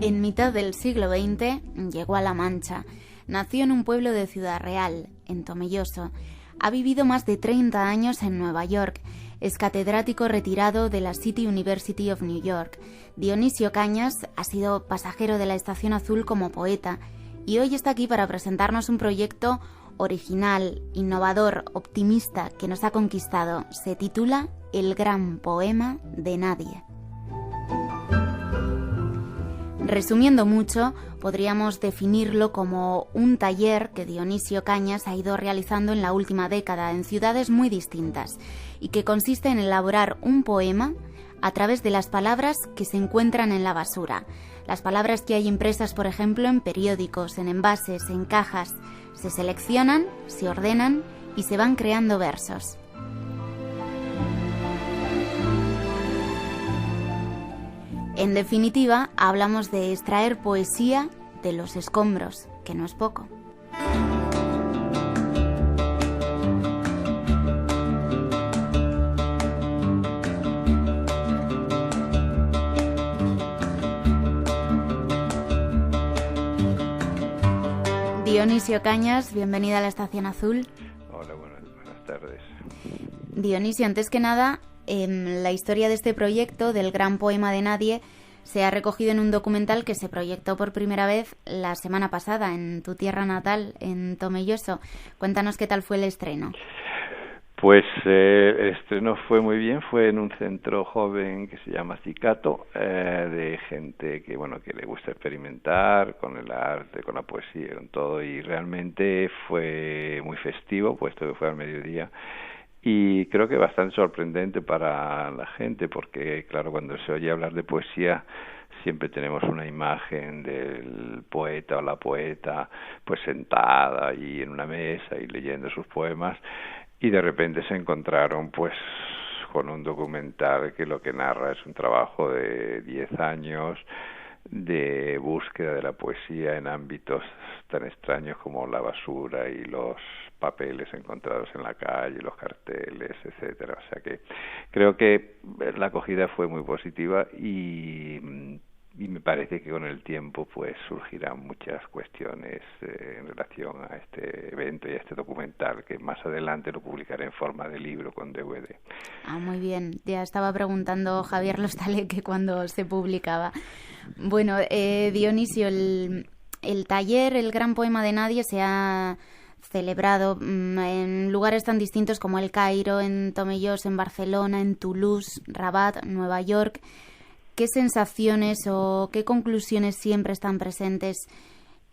En mitad del siglo XX llegó a La Mancha. Nació en un pueblo de Ciudad Real, en Tomelloso. Ha vivido más de 30 años en Nueva York. Es catedrático retirado de la City University of New York. Dionisio Cañas ha sido pasajero de la Estación Azul como poeta y hoy está aquí para presentarnos un proyecto original, innovador, optimista que nos ha conquistado. Se titula El gran poema de nadie. Resumiendo mucho, podríamos definirlo como un taller que Dionisio Cañas ha ido realizando en la última década en ciudades muy distintas y que consiste en elaborar un poema a través de las palabras que se encuentran en la basura. Las palabras que hay impresas, por ejemplo, en periódicos, en envases, en cajas, se seleccionan, se ordenan y se van creando versos. En definitiva, hablamos de extraer poesía de los escombros, que no es poco. Dionisio Cañas, bienvenida a la Estación Azul. Hola, buenas tardes. Dionisio, antes que nada, la historia de este proyecto, del gran poema de nadie, se ha recogido en un documental que se proyectó por primera vez la semana pasada en tu tierra natal, en Tomelloso. Cuéntanos qué tal fue el estreno. Pues el estreno fue muy bien, fue en un centro joven que se llama Cicato, de gente que le gusta experimentar con el arte, con la poesía, con todo, y realmente fue muy festivo, puesto que fue al mediodía. Y creo que bastante sorprendente para la gente, porque claro, cuando se oye hablar de poesía siempre tenemos una imagen del poeta o la poeta pues sentada ahí en una mesa y leyendo sus poemas, y de repente se encontraron pues con un documental que lo que narra es un trabajo de 10 años de búsqueda de la poesía en ámbitos tan extraños como la basura y los papeles encontrados en la calle, los carteles, etcétera. O sea que creo que la acogida fue muy positiva y me parece que con el tiempo pues surgirán muchas cuestiones en relación a este evento y a este documental, que más adelante lo publicaré en forma de libro con DVD. Ah, muy bien. Ya estaba preguntando Javier Lostaleque cuando se publicaba. Bueno, Dionisio, el taller El gran poema de nadie se ha celebrado en lugares tan distintos como El Cairo, en Tomelloso, en Barcelona, en Toulouse, Rabat, Nueva York. ¿Qué sensaciones o qué conclusiones siempre están presentes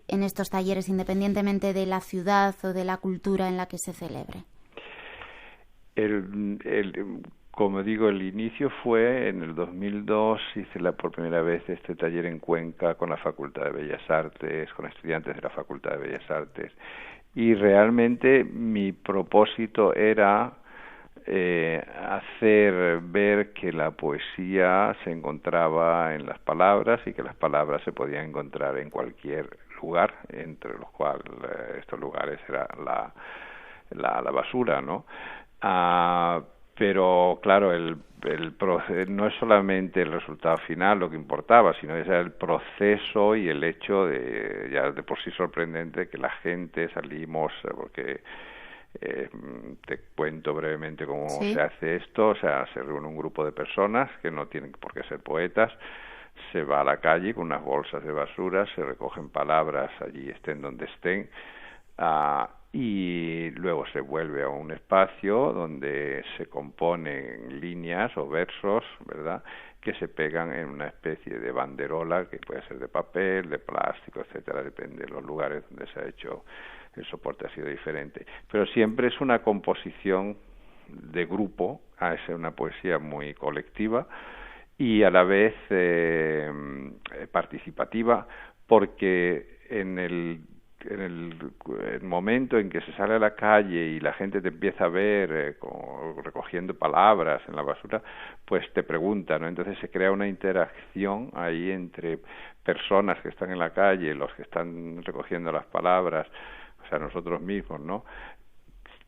en estos talleres, independientemente de la ciudad o de la cultura en la que se celebre? Como digo, el inicio fue en el 2002, hice por primera vez este taller en Cuenca con la Facultad de Bellas Artes, con estudiantes de la Facultad de Bellas Artes, y realmente mi propósito era hacer ver que la poesía se encontraba en las palabras y que las palabras se podían encontrar en cualquier lugar, entre los cuales estos lugares era la basura, ¿no? Pero claro, el proceso no es solamente el resultado final lo que importaba, sino es el proceso y el hecho de, ya de por sí sorprendente, que la gente salimos, porque te cuento brevemente cómo ¿Sí? se hace esto. O sea, se reúne un grupo de personas que no tienen por qué ser poetas, se va a la calle con unas bolsas de basura, se recogen palabras allí estén donde estén, y luego se vuelve a un espacio donde se componen líneas o versos, ¿verdad?, que se pegan en una especie de banderola que puede ser de papel, de plástico, etcétera, depende de los lugares donde se ha hecho. El soporte ha sido diferente, pero siempre es una composición de grupo, es una poesía muy colectiva y a la vez participativa, porque en el momento en que se sale a la calle y la gente te empieza a ver recogiendo palabras en la basura, pues te pregunta, ¿no? Entonces se crea una interacción ahí entre personas que están en la calle, los que están recogiendo las palabras, o sea, nosotros mismos, ¿no?,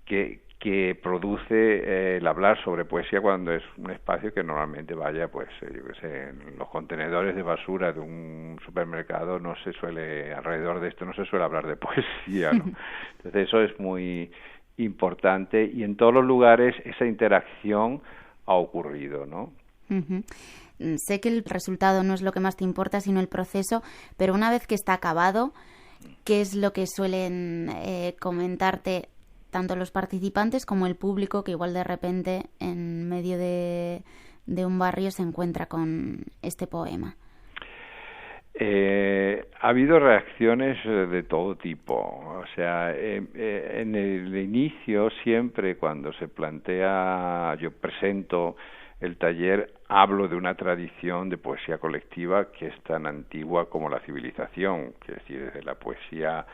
que que produce el hablar sobre poesía cuando es un espacio que normalmente vaya, pues, yo qué sé, en los contenedores de basura de un supermercado no se suele, alrededor de esto no se suele hablar de poesía, ¿no? Entonces eso es muy importante y en todos los lugares esa interacción ha ocurrido, ¿no? Uh-huh. Sé que el resultado no es lo que más te importa, sino el proceso, pero una vez que está acabado, ¿qué es lo que suelen comentarte tanto los participantes como el público, que igual de repente en medio de un barrio se encuentra con este poema? Ha habido reacciones de todo tipo. O sea, en el inicio siempre cuando se plantea, yo presento el taller, hablo de una tradición de poesía colectiva que es tan antigua como la civilización, que es decir, desde la poesía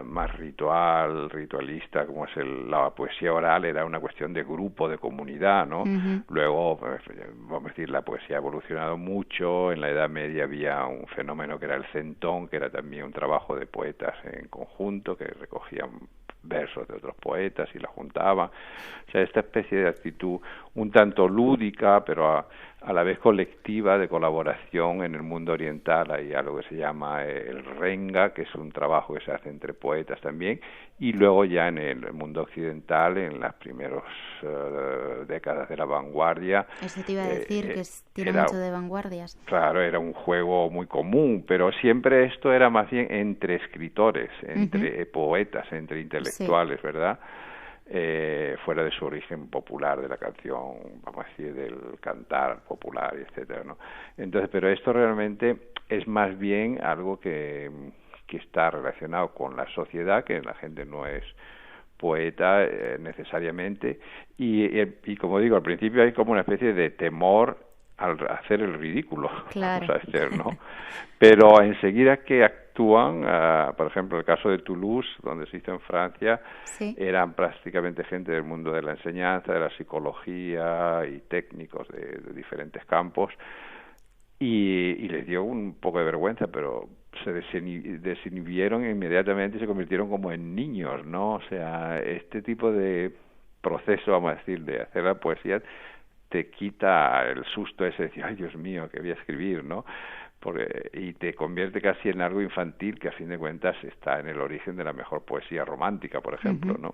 más ritualista, como es la poesía oral, era una cuestión de grupo, de comunidad, ¿no? Uh-huh. Luego, vamos a decir, la poesía ha evolucionado mucho. En la Edad Media había un fenómeno que era el centón, que era también un trabajo de poetas en conjunto, que recogían versos de otros poetas y la juntaban. O sea, esta especie de actitud un tanto lúdica, pero a la vez colectiva, de colaboración en el mundo oriental. Hay algo que se llama el renga, que es un trabajo que se hace entre poetas también, y luego ya en el mundo occidental, en las primeras décadas de la vanguardia. Eso te iba a decir, que tiene mucho de vanguardias. Claro, era un juego muy común, pero siempre esto era más bien entre escritores, entre poetas, entre intelectuales, sí, ¿verdad? Fuera de su origen popular, de la canción, vamos a decir, del cantar popular, etcétera, ¿no? Entonces, pero esto realmente es más bien algo que está relacionado con la sociedad, que la gente no es poeta necesariamente, y como digo, al principio hay como una especie de temor al hacer el ridículo, claro, vamos a hacer, ¿no? Pero enseguida que actúan, por ejemplo, el caso de Toulouse, donde se hizo en Francia, sí, eran prácticamente gente del mundo de la enseñanza, de la psicología y técnicos de diferentes campos, y les dio un poco de vergüenza, pero se desinhibieron inmediatamente y se convirtieron como en niños, ¿no? O sea, este tipo de proceso, vamos a decir, de hacer la poesía te quita el susto ese de decir, ay, Dios mío, que voy a escribir, ¿no? Y te convierte casi en algo infantil que a fin de cuentas está en el origen de la mejor poesía romántica, por ejemplo, ¿no?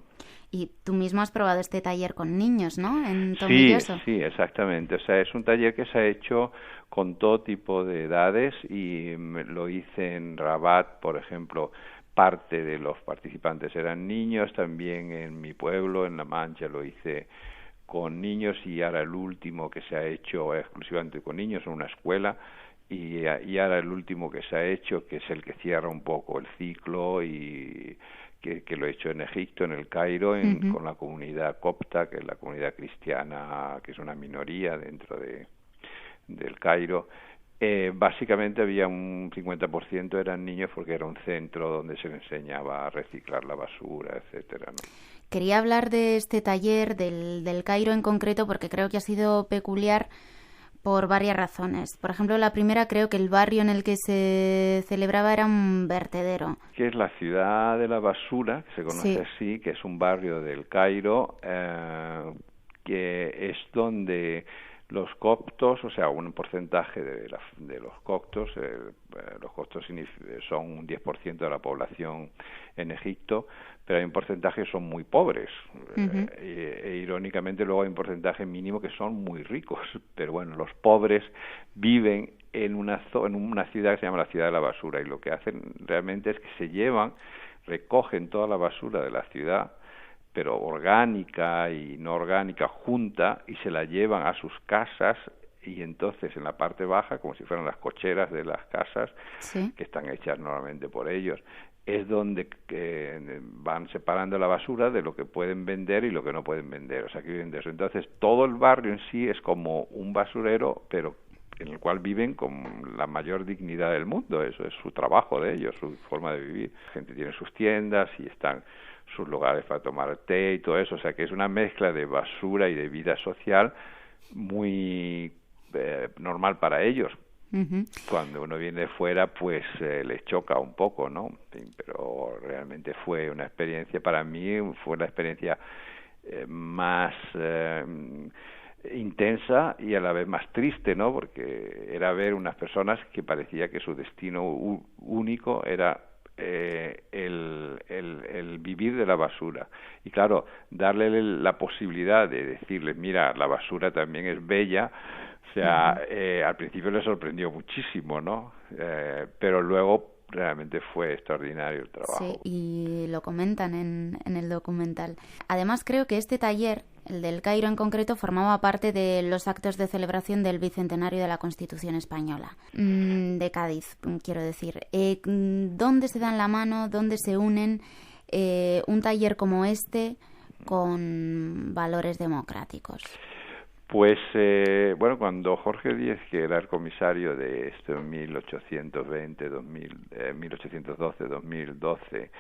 Y tú mismo has probado este taller con niños, ¿no? En Tomelloso. Sí, exactamente. O sea, es un taller que se ha hecho con todo tipo de edades y lo hice en Rabat, por ejemplo. Parte de los participantes eran niños, también en mi pueblo, en La Mancha, lo hice con niños, y ahora el último que se ha hecho exclusivamente con niños en una escuela, y ahora el último que se ha hecho, que es el que cierra un poco el ciclo, y que lo he hecho en Egipto, en el Cairo, con la comunidad copta, que es la comunidad cristiana, que es una minoría dentro del Cairo. Básicamente había un 50% eran niños, porque era un centro donde se les enseñaba a reciclar la basura, etcétera, ¿no? Quería hablar de este taller, del Cairo en concreto, porque creo que ha sido peculiar por varias razones. Por ejemplo, la primera, creo que el barrio en el que se celebraba era un vertedero. Que es la ciudad de la basura, que se conoce así, que es un barrio del Cairo, que es donde los coptos, o sea, un porcentaje de los coptos, los coptos son un 10% de la población en Egipto, pero hay un porcentaje que son muy pobres, e irónicamente luego hay un porcentaje mínimo que son muy ricos, pero bueno, los pobres viven en una ciudad que se llama la ciudad de la basura, y lo que hacen realmente es que recogen toda la basura de la ciudad, pero orgánica y no orgánica junta, y se la llevan a sus casas, y entonces en la parte baja, como si fueran las cocheras de las casas, que están hechas normalmente por ellos, es donde van separando la basura de lo que pueden vender y lo que no pueden vender, o sea, que viven de eso. Entonces todo el barrio en sí es como un basurero, pero en el cual viven con la mayor dignidad del mundo. Eso es su trabajo de ellos, su forma de vivir. La gente tiene sus tiendas y están sus lugares para tomar té y todo eso, o sea que es una mezcla de basura y de vida social muy normal para ellos, Ujú. Cuando uno viene de fuera, pues les choca un poco, ¿no? Sí, pero realmente fue una experiencia, para mí fue la experiencia más intensa y a la vez más triste, ¿no? Porque era ver unas personas que parecía que su destino único era el vivir de la basura. Y claro, darle la posibilidad de decirles, mira, la basura también es bella. O sea, al principio le sorprendió muchísimo, ¿no? Pero luego realmente fue extraordinario el Sí, trabajo. y lo comentan en el documental. Además, creo que este taller, el del Cairo en concreto, formaba parte de los actos de celebración del bicentenario de la Constitución Española, de Cádiz, quiero decir. ¿Dónde se dan la mano, dónde se unen un taller como este con valores democráticos? Pues, bueno, cuando Jorge Díez, que era el comisario de esto en 1812-2012,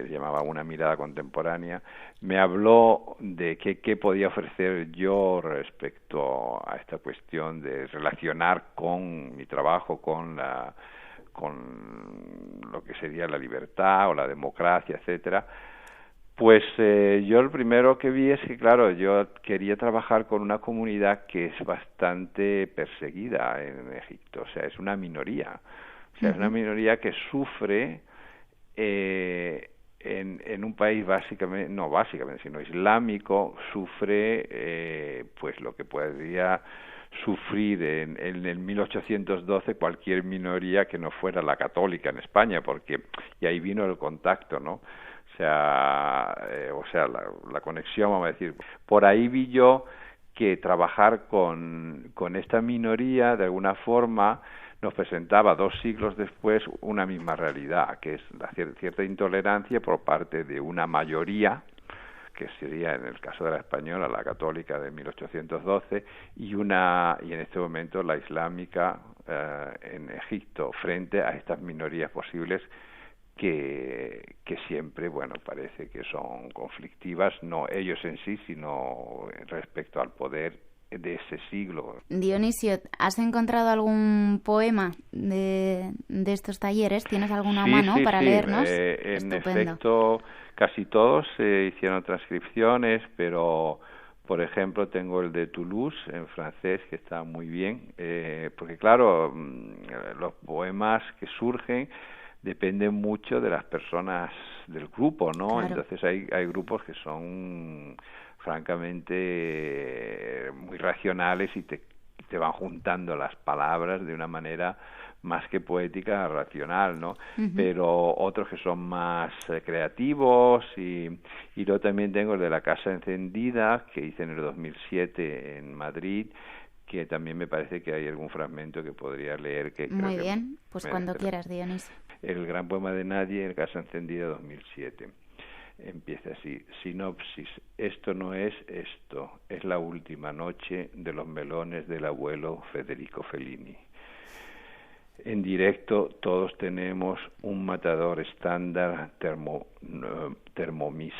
llamaba Una mirada contemporánea, me habló de qué podía ofrecer yo respecto a esta cuestión de relacionar con mi trabajo con lo que sería la libertad o la democracia, etcétera. Pues yo lo primero que vi es que, claro, yo quería trabajar con una comunidad que es bastante perseguida en Egipto, o sea, es una minoría, o sea, es una minoría que sufre en un país básicamente, no básicamente, sino islámico, sufre pues lo que podría sufrir en el 1812 cualquier minoría que no fuera la católica en España, porque y ahí vino el contacto, ¿no? O sea, la conexión, vamos a decir. Por ahí vi yo que trabajar con esta minoría, de alguna forma, nos presentaba 2 siglos después una misma realidad, que es la cierta intolerancia por parte de una mayoría, que sería en el caso de la española, la católica de 1812, y en este momento la islámica en Egipto, frente a estas minorías posibles que siempre, bueno, parece que son conflictivas, no ellos en sí, sino respecto al poder de ese siglo. Dionisio, ¿has encontrado algún poema de estos talleres? ¿Tienes alguna Sí, mano sí, para sí. leernos? En Estupendo. efecto, casi todos hicieron transcripciones, pero por ejemplo tengo el de Toulouse en francés que está muy bien, porque claro, los poemas que surgen dependen mucho de las personas del grupo, ¿no? Claro. Entonces hay grupos que son francamente muy racionales y te van juntando las palabras de una manera más que poética, racional, ¿no? Pero otros que son más creativos y luego también tengo el de La Casa Encendida, que hice en el 2007 en Madrid, que también me parece que hay algún fragmento que podría leer. Muy bien, pues cuando quieras, Dionisio. El gran poema de Nadie, El Casa Encendida, 2007. Empieza así: sinopsis, esto no es esto, es la última noche de los melones del abuelo Federico Fellini. En directo todos tenemos un matador estándar Thermomix,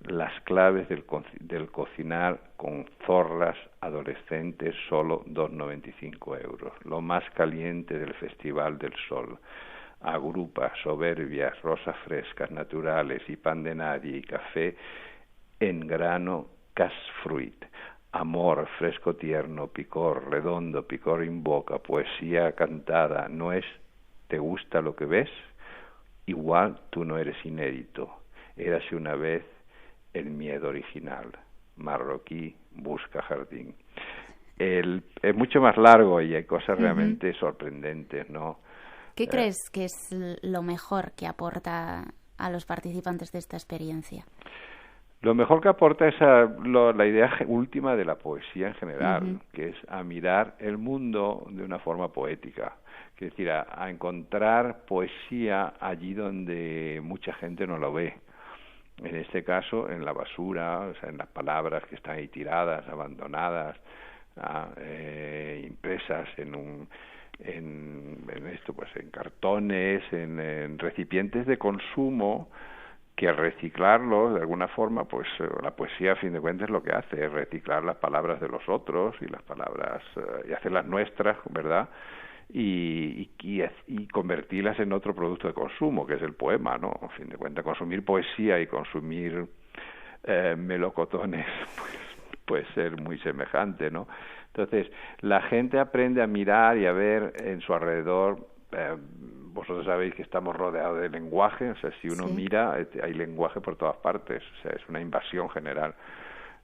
las claves del cocinar con zorras adolescentes solo 2,95 €, lo más caliente del Festival del Sol. Agrupa soberbias, rosas frescas, naturales y pan de nadie y café en grano Casfruit. Amor, fresco tierno, picor, redondo, picor en boca, poesía cantada, ¿no es? ¿Te gusta lo que ves? Igual tú no eres inédito, érase una vez el miedo original. Marroquí busca jardín. Es mucho más largo y hay cosas realmente sorprendentes, ¿no? ¿Qué crees que es lo mejor que aporta a los participantes de esta experiencia? Lo mejor que aporta es la idea última de la poesía en general, que es a mirar el mundo de una forma poética, es decir, a encontrar poesía allí donde mucha gente no lo ve. En este caso, en la basura, o sea, en las palabras que están ahí tiradas, abandonadas, impresas en esto, pues en cartones, en recipientes de consumo que reciclarlo de alguna forma, pues la poesía a fin de cuentas lo que hace es reciclar las palabras de los otros y las palabras y hacerlas nuestras, ¿verdad? Y convertirlas en otro producto de consumo, que es el poema, ¿no? A fin de cuentas, consumir poesía y consumir melocotones, pues puede ser muy semejante, ¿no? Entonces, la gente aprende a mirar y a ver en su alrededor. Vosotros sabéis que estamos rodeados de lenguaje, o sea, si uno mira, hay lenguaje por todas partes, o sea, es una invasión general.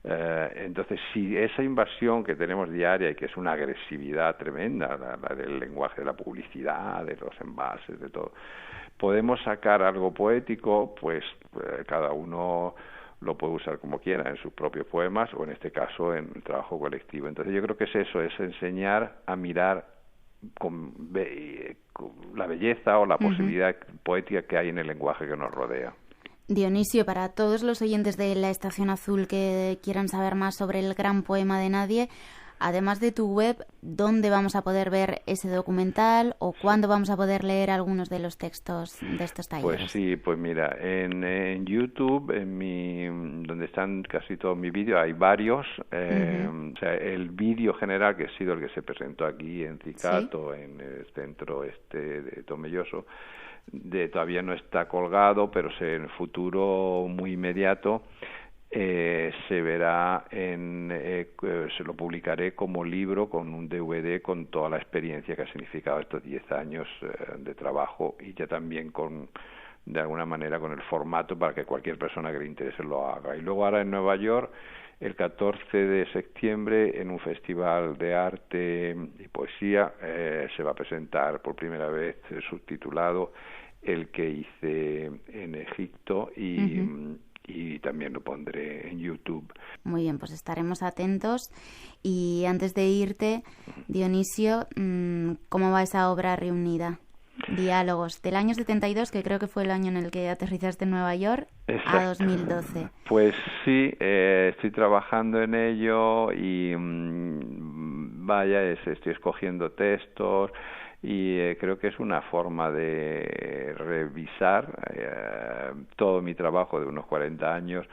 Entonces, si esa invasión que tenemos diaria y que es una agresividad tremenda, la del lenguaje de la publicidad, de los envases, de todo, podemos sacar algo poético, pues cada uno lo puede usar como quiera en sus propios poemas o en este caso en el trabajo colectivo. Entonces yo creo que es eso, es enseñar a mirar con la belleza o la posibilidad poética que hay en el lenguaje que nos rodea. Dionisio, para todos los oyentes de La Estación Azul que quieran saber más sobre el gran poema de Nadie, además de tu web, ¿dónde vamos a poder ver ese documental o cuándo vamos a poder leer algunos de los textos de estos talleres? Pues sí, pues mira, en YouTube, donde están casi todos mis vídeos, hay varios. O sea, el vídeo general, que ha sido el que se presentó aquí en Cicato, en el centro de Tomelloso, todavía no está colgado, pero en el futuro muy inmediato se verá se lo publicaré como libro con un DVD con toda la experiencia que ha significado estos 10 años de trabajo y ya también de alguna manera con el formato para que cualquier persona que le interese lo haga. Y luego ahora en Nueva York, el 14 de septiembre, en un festival de arte y poesía, se va a presentar por primera vez subtitulado el que hice en Egipto y también lo pondré en YouTube. Muy bien, pues estaremos atentos. Y antes de irte, Dionisio, ¿cómo va esa obra reunida? Diálogos, del año 72, que creo que fue el año en el que aterrizaste en Nueva York, a 2012. Pues sí, estoy trabajando en ello y estoy escogiendo textos y creo que es una forma de revisar todo mi trabajo de unos 40 años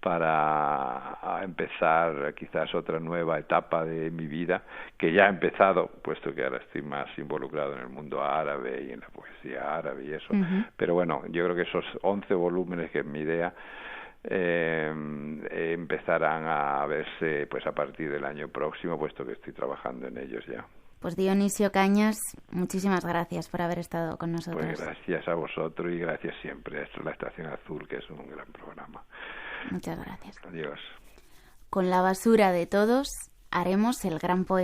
para empezar quizás otra nueva etapa de mi vida, que ya ha empezado, puesto que ahora estoy más involucrado en el mundo árabe y en la poesía árabe y eso. Pero bueno, yo creo que esos 11 volúmenes, que es mi idea, empezarán a verse pues a partir del año próximo, puesto que estoy trabajando en ellos ya. Pues Dionisio Cañas, muchísimas gracias por haber estado con nosotros. Pues gracias a vosotros y gracias siempre. Esto es La Estación Azul, que es un gran programa. Muchas gracias. Adiós. Con la basura de todos haremos el gran poema.